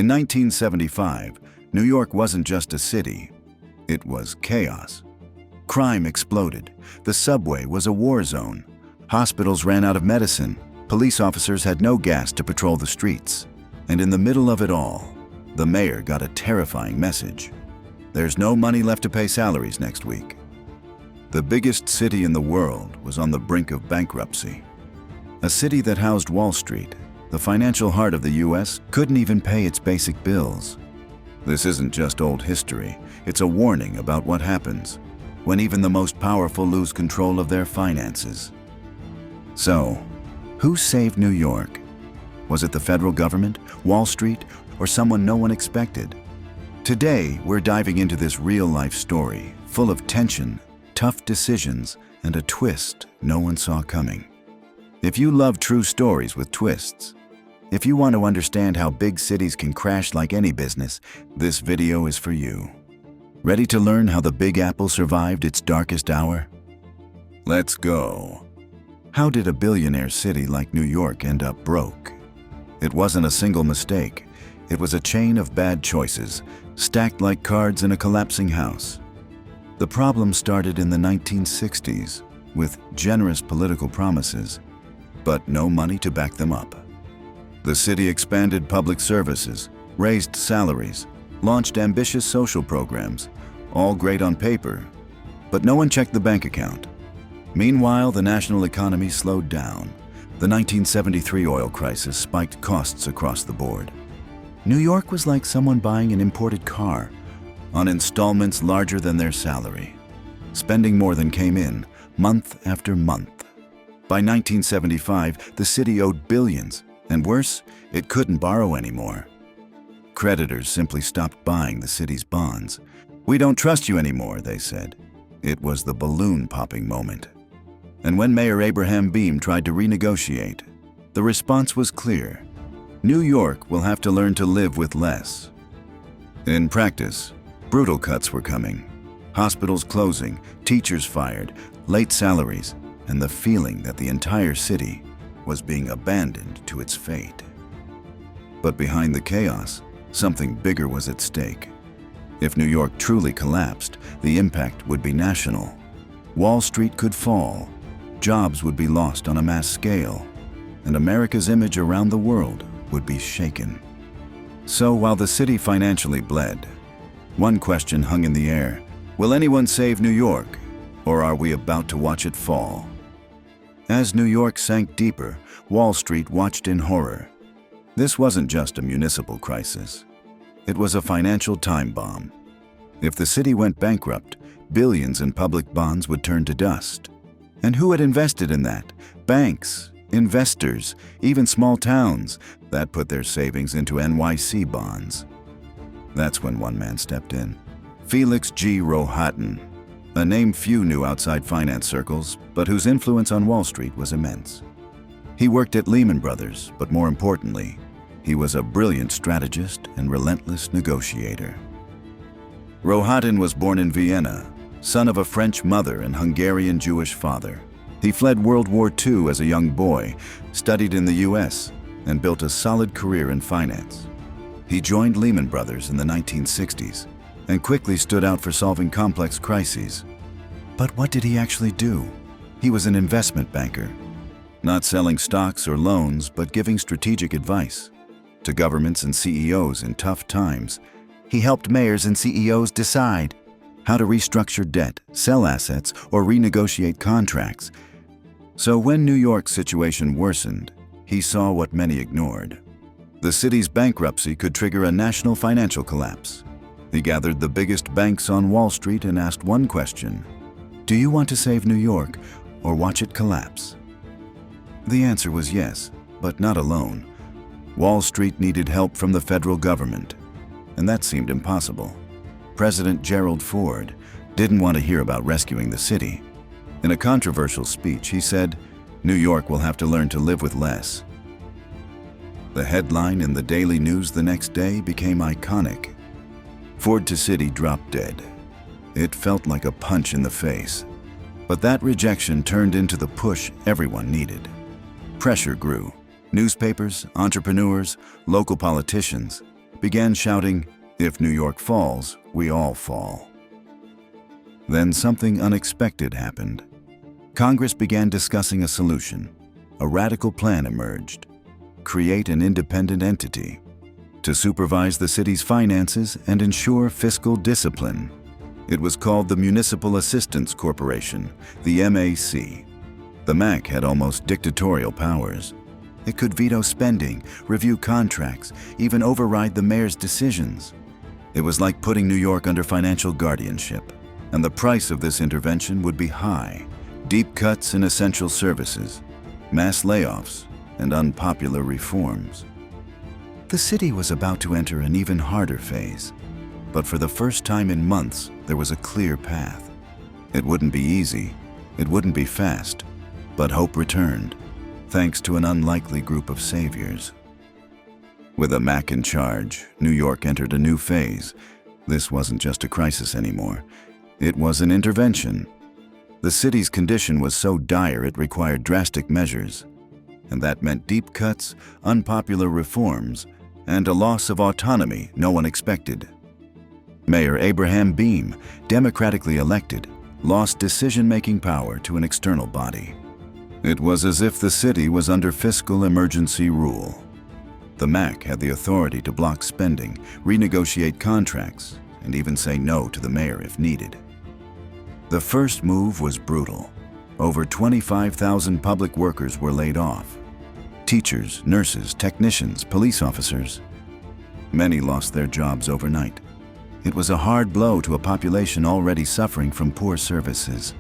In 1975, New York wasn't just a city, it was chaos. Crime exploded. The subway was a war zone. Hospitals ran out of medicine. Police officers had no gas to patrol the streets. And in the middle of it all, the mayor got a terrifying message. There's no money left to pay salaries next week. The biggest city in the world was on the brink of bankruptcy. A city that housed Wall Street, the financial heart of the US, couldn't even pay its basic bills. This isn't just old history, it's a warning about what happens when even the most powerful lose control of their finances. So, who saved New York? Was it the federal government, Wall Street, or someone no one expected? Today, we're diving into this real-life story, full of tension, tough decisions, and a twist no one saw coming. If you love true stories with twists, if you want to understand how big cities can crash like any business, this video is for you. Ready to learn how the Big Apple survived its darkest hour? Let's go. How did a billionaire city like New York end up broke? It wasn't a single mistake. It was a chain of bad choices, stacked like cards in a collapsing house. The problem started in the 1960s, with generous political promises, but no money to back them up. The city expanded public services, raised salaries, launched ambitious social programs, all great on paper, but no one checked the bank account. Meanwhile, the national economy slowed down. The 1973 oil crisis spiked costs across the board. New York was like someone buying an imported car, on installments larger than their salary, spending more than came in, month after month. By 1975, the city owed billions, and worse, it couldn't borrow anymore. Creditors simply stopped buying the city's bonds. "We don't trust you anymore," they said. It was the balloon-popping moment. And when Mayor Abraham Beame tried to renegotiate, the response was clear. New York will have to learn to live with less. In practice, brutal cuts were coming. Hospitals closing, teachers fired, late salaries, and the feeling that the entire city was being abandoned to its fate. But behind the chaos, something bigger was at stake. If New York truly collapsed, the impact would be national. Wall Street could fall, jobs would be lost on a mass scale, and America's image around the world would be shaken. So while the city financially bled, one question hung in the air: will anyone save New York, or are we about to watch it fall? As New York sank deeper, Wall Street watched in horror. This wasn't just a municipal crisis. It was a financial time bomb. If the city went bankrupt, billions in public bonds would turn to dust. And who had invested in that? Banks, investors, even small towns that put their savings into NYC bonds. That's when one man stepped in. Felix G. Rohatyn, a name few knew outside finance circles, but whose influence on Wall Street was immense. He worked at Lehman Brothers, but more importantly, he was a brilliant strategist and relentless negotiator. Rohatyn was born in Vienna, son of a French mother and Hungarian Jewish father. He fled World War II as a young boy, studied in the US, and built a solid career in finance. He joined Lehman Brothers in the 1960s and quickly stood out for solving complex crises. But what did he actually do? He was an investment banker, not selling stocks or loans, but giving strategic advice to governments and CEOs in tough times. He helped mayors and CEOs decide how to restructure debt, sell assets, or renegotiate contracts. So when New York's situation worsened, he saw what many ignored. The city's bankruptcy could trigger a national financial collapse. He gathered the biggest banks on Wall Street and asked one question: do you want to save New York or watch it collapse? The answer was yes, but not alone. Wall Street needed help from the federal government, and that seemed impossible. President Gerald Ford didn't want to hear about rescuing the city. In a controversial speech, he said, "New York will have to learn to live with less." The headline in the Daily News the next day became iconic. Ford to City dropped dead. It felt like a punch in the face. But that rejection turned into the push everyone needed. Pressure grew. Newspapers, entrepreneurs, local politicians began shouting, "If New York falls, we all fall." Then something unexpected happened. Congress began discussing a solution. A radical plan emerged: create an independent entity to supervise the city's finances and ensure fiscal discipline. It was called the Municipal Assistance Corporation, the MAC. The MAC had almost dictatorial powers. It could veto spending, review contracts, even override the mayor's decisions. It was like putting New York under financial guardianship. And the price of this intervention would be high: deep cuts in essential services, mass layoffs, and unpopular reforms. The city was about to enter an even harder phase. But for the first time in months, there was a clear path. It wouldn't be easy, it wouldn't be fast, but hope returned, thanks to an unlikely group of saviors. With a MAC in charge, New York entered a new phase. This wasn't just a crisis anymore. It was an intervention. The city's condition was so dire it required drastic measures, and that meant deep cuts, unpopular reforms, and a loss of autonomy no one expected. Mayor Abraham Beame, democratically elected, lost decision-making power to an external body. It was as if the city was under fiscal emergency rule. The MAC had the authority to block spending, renegotiate contracts, and even say no to the mayor if needed. The first move was brutal. Over 25,000 public workers were laid off. Teachers, nurses, technicians, police officers. Many lost their jobs overnight. It was a hard blow to a population already suffering from poor services.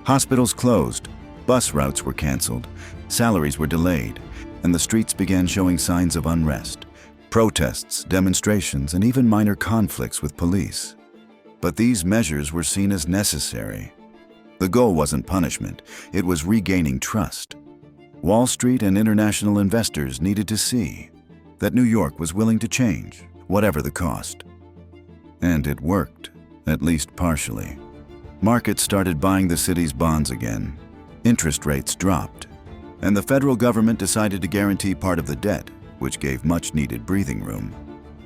Hospitals closed, bus routes were canceled, salaries were delayed, and the streets began showing signs of unrest. Protests, demonstrations, and even minor conflicts with police. But these measures were seen as necessary. The goal wasn't punishment, it was regaining trust. Wall Street and international investors needed to see that New York was willing to change, whatever the cost. And it worked, at least partially. Markets started buying the city's bonds again. Interest rates dropped, and the federal government decided to guarantee part of the debt, which gave much-needed breathing room.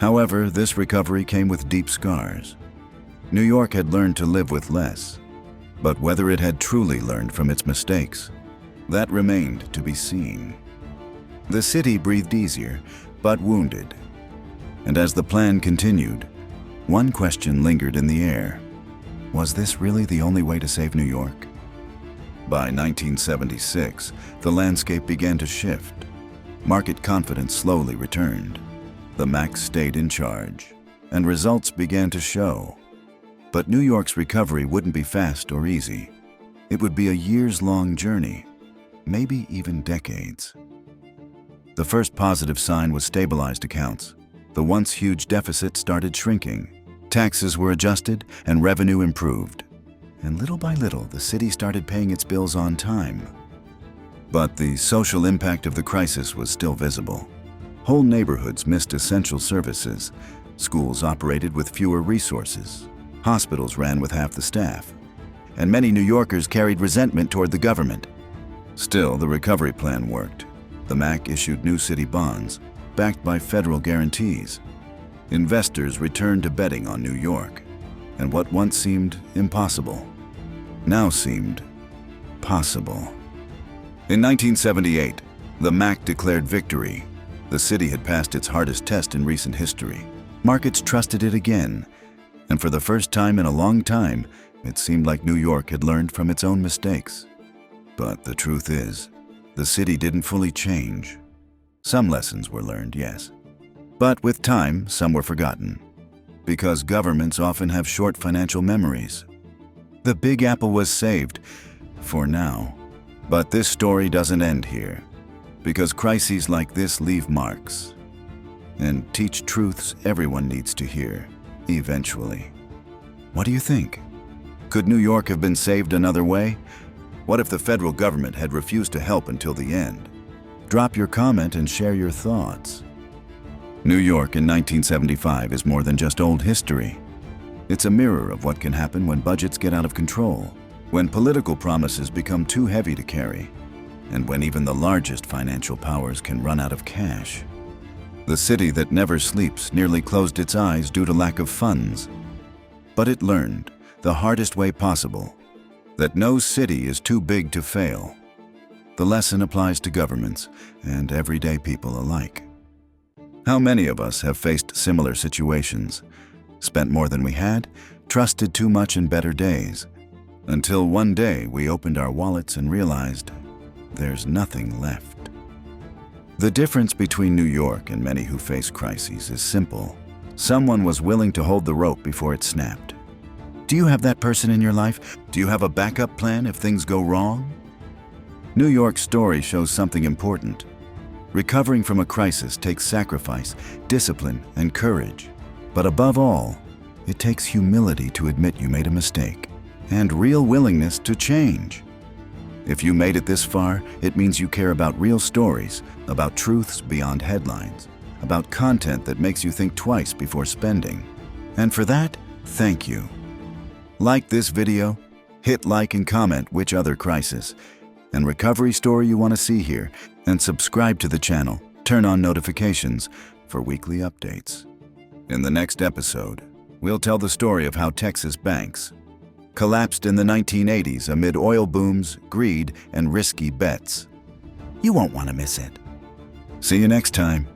However, this recovery came with deep scars. New York had learned to live with less, but whether it had truly learned from its mistakes, that remained to be seen. The city breathed easier, but wounded. And as the plan continued, one question lingered in the air. Was this really the only way to save New York? By 1976, the landscape began to shift. Market confidence slowly returned. The MAC stayed in charge, and results began to show. But New York's recovery wouldn't be fast or easy. It would be a years-long journey, maybe even decades. The first positive sign was stabilized accounts. The once huge deficit started shrinking. Taxes were adjusted and revenue improved. And little by little, the city started paying its bills on time. But the social impact of the crisis was still visible. Whole neighborhoods missed essential services. Schools operated with fewer resources. Hospitals ran with half the staff. And many New Yorkers carried resentment toward the government. Still, the recovery plan worked. The MAC issued new city bonds, backed by federal guarantees. Investors returned to betting on New York, and what once seemed impossible now seemed possible. In 1978, the MAC declared victory. The city had passed its hardest test in recent history. Markets trusted it again, and for the first time in a long time, it seemed like New York had learned from its own mistakes. But the truth is, the city didn't fully change. Some lessons were learned, yes. But with time, some were forgotten. Because governments often have short financial memories. The Big Apple was saved, for now. But this story doesn't end here. Because crises like this leave marks. And teach truths everyone needs to hear, eventually. What do you think? Could New York have been saved another way? What if the federal government had refused to help until the end? Drop your comment and share your thoughts. New York in 1975 is more than just old history. It's a mirror of what can happen when budgets get out of control, when political promises become too heavy to carry, and when even the largest financial powers can run out of cash. The city that never sleeps nearly closed its eyes due to lack of funds. But it learned, the hardest way possible, that no city is too big to fail. The lesson applies to governments and everyday people alike. How many of us have faced similar situations, spent more than we had, trusted too much in better days, until one day we opened our wallets and realized there's nothing left. The difference between New York and many who face crises is simple. Someone was willing to hold the rope before it snapped. Do you have that person in your life? Do you have a backup plan if things go wrong? New York's story shows something important. Recovering from a crisis takes sacrifice, discipline, and courage. But above all, it takes humility to admit you made a mistake and real willingness to change. If you made it this far, it means you care about real stories, about truths beyond headlines, about content that makes you think twice before spending. And for that, thank you. Like this video, hit like and comment which other crisis and recovery story you want to see here, and subscribe to the channel. Turn on notifications for weekly updates. In the next episode, we'll tell the story of how Texas banks collapsed in the 1980s amid oil booms, greed, and risky bets. You won't want to miss it. See you next time.